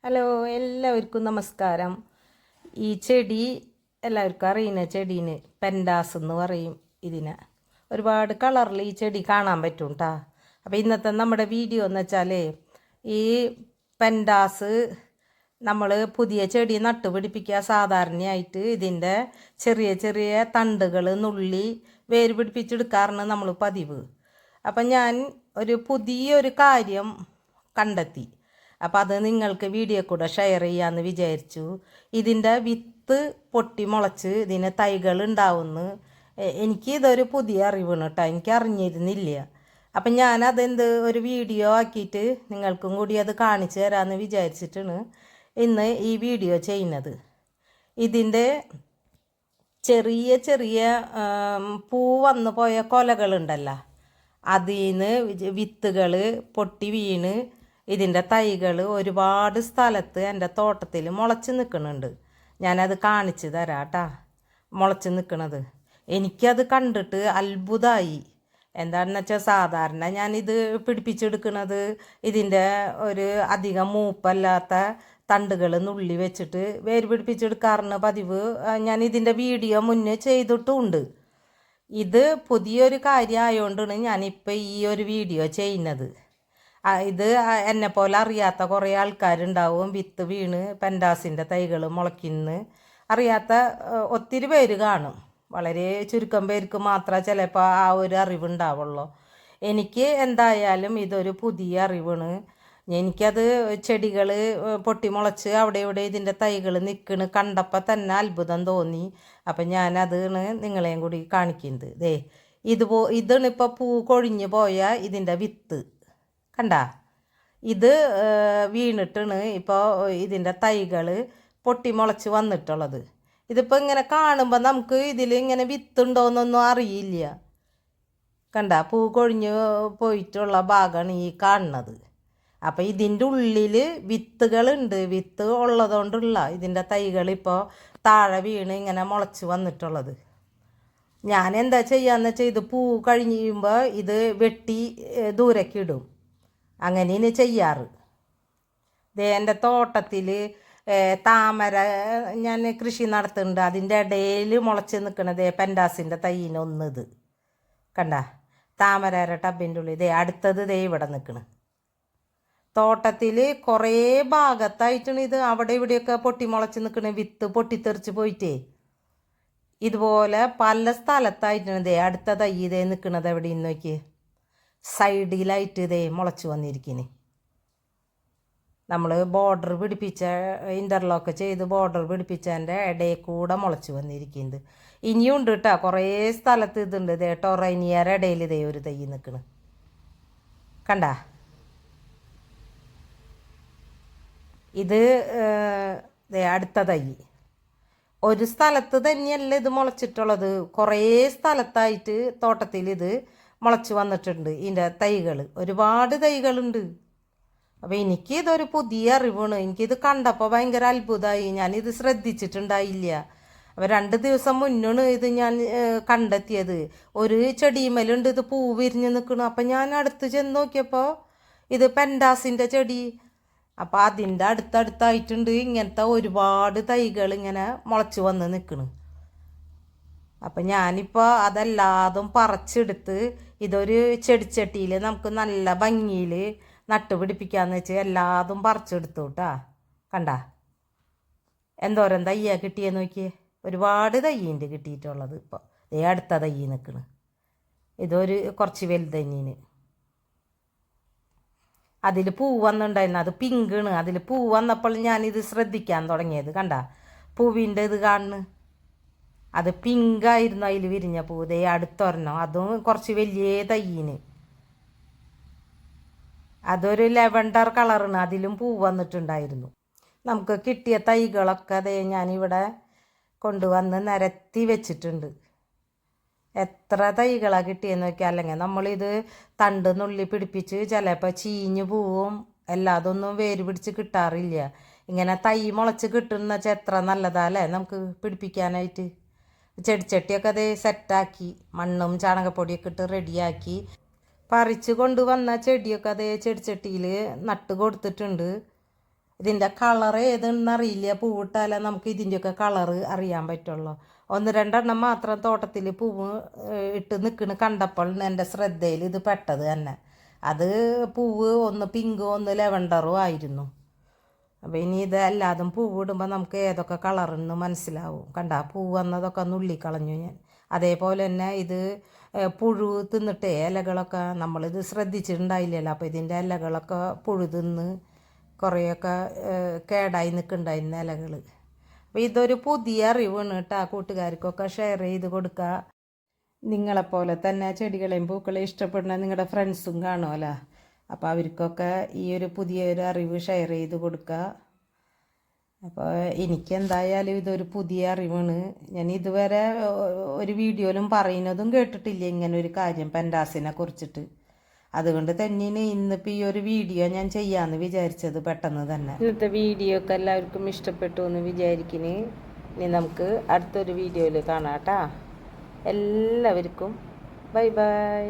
Hello, എല്ലാവർക്കും നമസ്കാരം. ഈ ചെടി എല്ലാവർക്കും അറിയുന്ന ചെടീന് പെൻഡാസ് എന്ന് പറയും. ഇതിനെ ഒരുപാട് കളറിൽ ഈ ചെടി കാണാൻ പറ്റും കേട്ടോ. അപ്പോൾ ഇന്നത്തെ നമ്മുടെ വീഡിയോ എന്ന് വെച്ചാൽ ഈ പെൻഡാസ് നമ്മൾ പുതിയ ചെടി നട്ടുപിടിപ്പിക്കുക. സാധാരണയായിട്ട് ഇതിൻ്റെ ചെറിയ ചെറിയ തണ്ടുകൾ നുള്ളി വേര് പിടിപ്പിച്ചെടുക്കാറാണ് നമ്മൾ പതിവ്. അപ്പം ഞാൻ ഒരു പുതിയൊരു കാര്യം കണ്ടെത്തി. അപ്പോൾ അത് നിങ്ങൾക്ക് വീഡിയോ കൂടെ ഷെയർ ചെയ്യാമെന്ന് വിചാരിച്ചു. ഇതിൻ്റെ വിത്ത് പൊട്ടി മുളച്ച് ഇതിന് തൈകൾ ഉണ്ടാവുമെന്ന് എനിക്ക് ഇതൊരു പുതിയ അറിവാണ് കേട്ടോ. എനിക്ക് അറിഞ്ഞിരുന്നില്ല. അപ്പം ഞാനതെന്ത് ഒരു വീഡിയോ ആക്കിയിട്ട് നിങ്ങൾക്കും കൂടി അത് കാണിച്ചു തരാമെന്ന് വിചാരിച്ചിട്ടാണ് ഇന്ന് ഈ വീഡിയോ ചെയ്യുന്നത്. ഇതിൻ്റെ ചെറിയ ചെറിയ പൂ വന്നു പോയ കൊലകളുണ്ടല്ലോ, അതിൽ നിന്ന് വിത്തുകൾ പൊട്ടി വീണ് ഇതിൻ്റെ തൈകൾ ഒരുപാട് സ്ഥലത്ത് എൻ്റെ തോട്ടത്തിൽ മുളച്ച് നിൽക്കുന്നുണ്ട്. ഞാനത് കാണിച്ചു തരാം കേട്ടോ. മുളച്ച് നിൽക്കണത് എനിക്കത് കണ്ടിട്ട് അത്ഭുതമായി. എന്താണെന്ന് വെച്ചാൽ സാധാരണ ഞാനിത് പിടിപ്പിച്ചെടുക്കുന്നത് ഇതിൻ്റെ ഒരു അധികം മൂപ്പല്ലാത്ത തണ്ടുകൾ നുള്ളി വെച്ചിട്ട് വേര് പിടിപ്പിച്ചെടുക്കാറുണ്ട് പതിവ്. ഞാൻ ഇതിൻ്റെ വീഡിയോ മുന്നേ ചെയ്തിട്ടുമുണ്ട്. ഇത് പുതിയൊരു കാര്യം ആയതുകൊണ്ടാണ് ഞാനിപ്പോൾ ഈ ഒരു വീഡിയോ ചെയ്യുന്നത്. ഇത് എന്നെപ്പോലെ അറിയാത്ത കുറേ ആൾക്കാരുണ്ടാവും. വിത്ത് വീണ് പെൻഡാസിൻ്റെ തൈകൾ മുളയ്ക്കുന്ന അറിയാത്ത ഒത്തിരി പേര് കാണും. വളരെ ചുരുക്കം പേർക്ക് മാത്രമേ ചിലപ്പോൾ ആ ഒരു അറിവുണ്ടാവുള്ളൂ. എനിക്ക് എന്തായാലും ഇതൊരു പുതിയ അറിവാണ്. എനിക്കത് ചെടികൾ പൊട്ടിമുളച്ച് അവിടെ ഇവിടെ ഇതിൻ്റെ തൈകൾ നിൽക്കണ് കണ്ടപ്പോൾ തന്നെ അത്ഭുതം തോന്നി. അപ്പം ഞാനതാണ് നിങ്ങളെയും കൂടി കാണിക്കുന്നത്. ഇതാണ് ഇപ്പോൾ പൂ കൊഴിഞ്ഞു പോയ ഇതിൻ്റെ വിത്ത് കണ്ട. ഇത് വീണിട്ടാണ് ഇപ്പോൾ ഇതിൻ്റെ തൈകൾ പൊട്ടിമുളച്ച് വന്നിട്ടുള്ളത്. ഇതിപ്പോൾ ഇങ്ങനെ കാണുമ്പോൾ നമുക്ക് ഇതിൽ ഇങ്ങനെ വിത്തുണ്ടോയെന്നൊന്നും അറിയില്ല. കണ്ട, പൂ കൊഴിഞ്ഞ് പോയിട്ടുള്ള ഭാഗമാണ് ഈ കാണുന്നത്. അപ്പോൾ ഇതിൻ്റെ ഉള്ളിൽ വിത്തുകളുണ്ട്. വിത്ത് ഉള്ളതുകൊണ്ടുള്ള ഇതിൻ്റെ തൈകൾ ഇപ്പോൾ താഴെ വീണ് ഇങ്ങനെ മുളച്ച് വന്നിട്ടുള്ളത്. ഞാൻ എന്താ ചെയ്യാന്ന് വെച്ചാൽ ഇത് പൂ കഴിഞ്ഞ് കഴിയുമ്പോൾ ഇത് വെട്ടി ദൂരേക്കിടും. അങ്ങനെയാണ് ചെയ്യാറ്. എൻ്റെ തോട്ടത്തിൽ താമര ഞാൻ കൃഷി നടത്തുന്നുണ്ട്. അതിൻ്റെ ഇടയിൽ മുളച്ച് നിൽക്കണത് പെൻഡാസിൻ്റെ തൈയിനൊന്നത് കണ്ട. താമരയുടെ ടബിൻ്റെ ഉള്ളിൽ അടുത്തത് ഇവിടെ നിൽക്കണ്. തോട്ടത്തിൽ കുറേ ഭാഗത്തായിട്ടാണ് ഇത് അവിടെ ഇവിടെയൊക്കെ പൊട്ടിമുളച്ച് നിൽക്കണ. വിത്ത് പൊട്ടിത്തെറിച്ച് പോയിട്ടേ ഇതുപോലെ പല സ്ഥലത്തായിട്ടാണ് അടുത്ത തൈ നിൽക്കണത്. എവിടെ ഇന്ന് നോക്കി സൈഡിലായിട്ട് മുളച്ച് വന്നിരിക്കുന്നു. നമ്മൾ ബോർഡർ പിടിപ്പിച്ച ഇൻ്റർലോക്ക് ചെയ്ത് ബോർഡർ പിടിപ്പിച്ചതിൻ്റെ ഇടയിൽ കൂടെ മുളച്ച് വന്നിരിക്കുന്നത്. ഇനിയും ഉണ്ട് കേട്ടോ, കുറേ സ്ഥലത്ത് ഇതുണ്ട്. ടൊറൈനിയയുടെ ഇടയിൽ ഒരു തൈ നിൽക്കണ് കണ്ട. ഇത് അടുത്ത തൈ. ഒരു സ്ഥലത്ത് തന്നെയല്ല ഇത് മുളച്ചിട്ടുള്ളത്. കുറേ സ്ഥലത്തായിട്ട് തോട്ടത്തിൽ ഇത് മുളച്ച് വന്നിട്ടുണ്ട്. ഇതിൻ്റെ തൈകൾ ഒരുപാട് തൈകളുണ്ട്. അപ്പോൾ എനിക്ക് ഇതൊരു പുതിയ അറിവാണ്. എനിക്കിത് കണ്ടപ്പോൾ ഭയങ്കര അത്ഭുതമായി. ഞാനിത് ശ്രദ്ധിച്ചിട്ടുണ്ടായില്ല. അപ്പോൾ 2 ദിവസം മുന്നാണ് ഇത് ഞാൻ കണ്ടെത്തിയത്. ഒരു ചെടിമേലുണ്ട് ഇത് പൂ വിരിഞ്ഞ് നിൽക്കണം. അപ്പം ഞാൻ അടുത്ത് ചെന്ന് നോക്കിയപ്പോൾ ഇത് പെൻഡാസിൻ്റെ ചെടി. അപ്പോൾ അതിൻ്റെ അടുത്തടുത്തായിട്ടുണ്ട് ഇങ്ങനത്തെ ഒരുപാട് തൈകൾ ഇങ്ങനെ മുളച്ച് വന്ന് നിൽക്കണം. അപ്പം ഞാനിപ്പോൾ അതെല്ലാതും പറിച്ചെടുത്ത് ഇതൊരു ചെടിച്ചട്ടിയിൽ നമുക്ക് നല്ല ഭംഗിയിൽ നട്ടുപിടിപ്പിക്കാമെന്ന് വെച്ച് എല്ലാതും പറിച്ചെടുത്തു കേട്ടാ. കണ്ട എന്തോരം തയ്യാണ് കിട്ടിയെന്ന് നോക്കിയേ. ഒരുപാട് തയ്യുണ്ട് കിട്ടിയിട്ടുള്ളത്. ഇപ്പോൾ അടുത്ത തൈ നിൽക്കണ്. ഇതൊരു കുറച്ച് വലുത് തന്നെയാണ്. അതിൽ പൂ വന്നിട്ടുണ്ടായിരുന്നു. അത് പിങ്കാണ്. അതിൽ പൂ വന്നപ്പോൾ ഞാനിത് ശ്രദ്ധിക്കാൻ തുടങ്ങിയത്. കണ്ട പൂവിൻ്റെ ഇത് കാണുന്നു. അത് പിങ്കായിരുന്നു അതിൽ വിരിഞ്ഞ പൂ. അടുത്തൊരെണ്ണം അതും കുറച്ച് വലിയ തയ്യിന്. അതൊരു ലെവൻഡർ കളറാണ്. അതിലും പൂ വന്നിട്ടുണ്ടായിരുന്നു. നമുക്ക് കിട്ടിയ തൈകളൊക്കെ ഞാനിവിടെ കൊണ്ടുവന്ന് നിരത്തി വെച്ചിട്ടുണ്ട്. എത്ര തൈകളാണ് കിട്ടിയെന്ന് നോക്കിയാൽ. അല്ലെങ്കിൽ നമ്മളിത് തണ്ട് നുള്ളി പിടിപ്പിച്ച് ചിലപ്പോൾ ചീഞ്ഞ് പോവും. എല്ലാതൊന്നും വേര് പിടിച്ച് കിട്ടാറില്ല. ഇങ്ങനെ തൈ മുളച്ച് കിട്ടുന്ന വെച്ചാൽ എത്ര നല്ലതാല്ലേ നമുക്ക് പിടിപ്പിക്കാനായിട്ട്. ചെടിച്ചട്ടിയൊക്കെ സെറ്റാക്കി മണ്ണും ചാണകപ്പൊടിയൊക്കെ ഇട്ട് റെഡിയാക്കി പറിച്ച് കൊണ്ടുവന്ന ചെടിയൊക്കെ ചെടിച്ചട്ടിയിൽ നട്ട് കൊടുത്തിട്ടുണ്ട്. ഇതിൻ്റെ കളർ ഏതെന്നറിയില്ല. പൂവിട്ടാലേ നമുക്ക് ഇതിൻ്റെയൊക്കെ കളറ് അറിയാൻ പറ്റുള്ളൂ. 1-2 എണ്ണം മാത്രം തോട്ടത്തിൽ പൂവ് ഇട്ട് നിൽക്കണ് കണ്ടപ്പോൾ എൻ്റെ ശ്രദ്ധയിൽ ഇത് പെട്ടത് തന്നെ. അത് പൂവ് ഒന്ന് പിങ്കും ഒന്ന് ലെവൻഡറും ആയിരുന്നു. അപ്പോൾ ഇനി ഇത് എല്ലാതും പൂവ് ഇടുമ്പോൾ നമുക്ക് ഏതൊക്കെ കളറെന്ന് മനസ്സിലാവും. കണ്ട പൂവ് വന്നതൊക്കെ നുള്ളിക്കളഞ്ഞു ഞാൻ. അതേപോലെ തന്നെ ഇത് പുഴു തിന്നിട്ടേ ഇലകളൊക്കെ നമ്മളിത് ശ്രദ്ധിച്ചിട്ടുണ്ടായില്ലല്ലോ. അപ്പോൾ ഇതിൻ്റെ ഇലകളൊക്കെ പുഴു തിന്ന് കുറേയൊക്കെ കേടായി നിൽക്കുന്നുണ്ടായിരുന്ന ഇലകൾ. അപ്പോൾ ഇതൊരു പുതിയ അറിവാണ് കേട്ടോ. കൂട്ടുകാർക്കൊക്കെ ഷെയർ ചെയ്ത് കൊടുക്കുക. നിങ്ങളെപ്പോലെ തന്നെ ചെടികളെയും പൂക്കളെയും ഇഷ്ടപ്പെടുന്ന നിങ്ങളുടെ ഫ്രണ്ട്സും കാണുമല്ലോ. അപ്പോൾ അവർക്കൊക്കെ ഈ ഒരു പുതിയൊരു അറിവ് ഷെയർ ചെയ്ത് കൊടുക്കുക. അപ്പോൾ എനിക്കെന്തായാലും ഇതൊരു പുതിയ അറിവാണ്. ഞാൻ ഇതുവരെ ഒരു വീഡിയോയിലും പറയുന്നതും കേട്ടിട്ടില്ല ഇങ്ങനൊരു കാര്യം പെൻഡാസിനെ കുറിച്ചിട്ട്. അതുകൊണ്ട് തന്നെയാണ് ഇന്നിപ്പോൾ ഈ ഒരു വീഡിയോ ഞാൻ ചെയ്യാമെന്ന് വിചാരിച്ചത് പെട്ടെന്ന് തന്നെ. ഇന്നത്തെ വീഡിയോ ഒക്കെ എല്ലാവർക്കും ഇഷ്ടപ്പെട്ടു എന്ന് വിചാരിക്കുന്നു. ഇനി നമുക്ക് അടുത്തൊരു വീഡിയോയിൽ കാണാം കേട്ടോ. എല്ലാവർക്കും ബൈ ബൈ.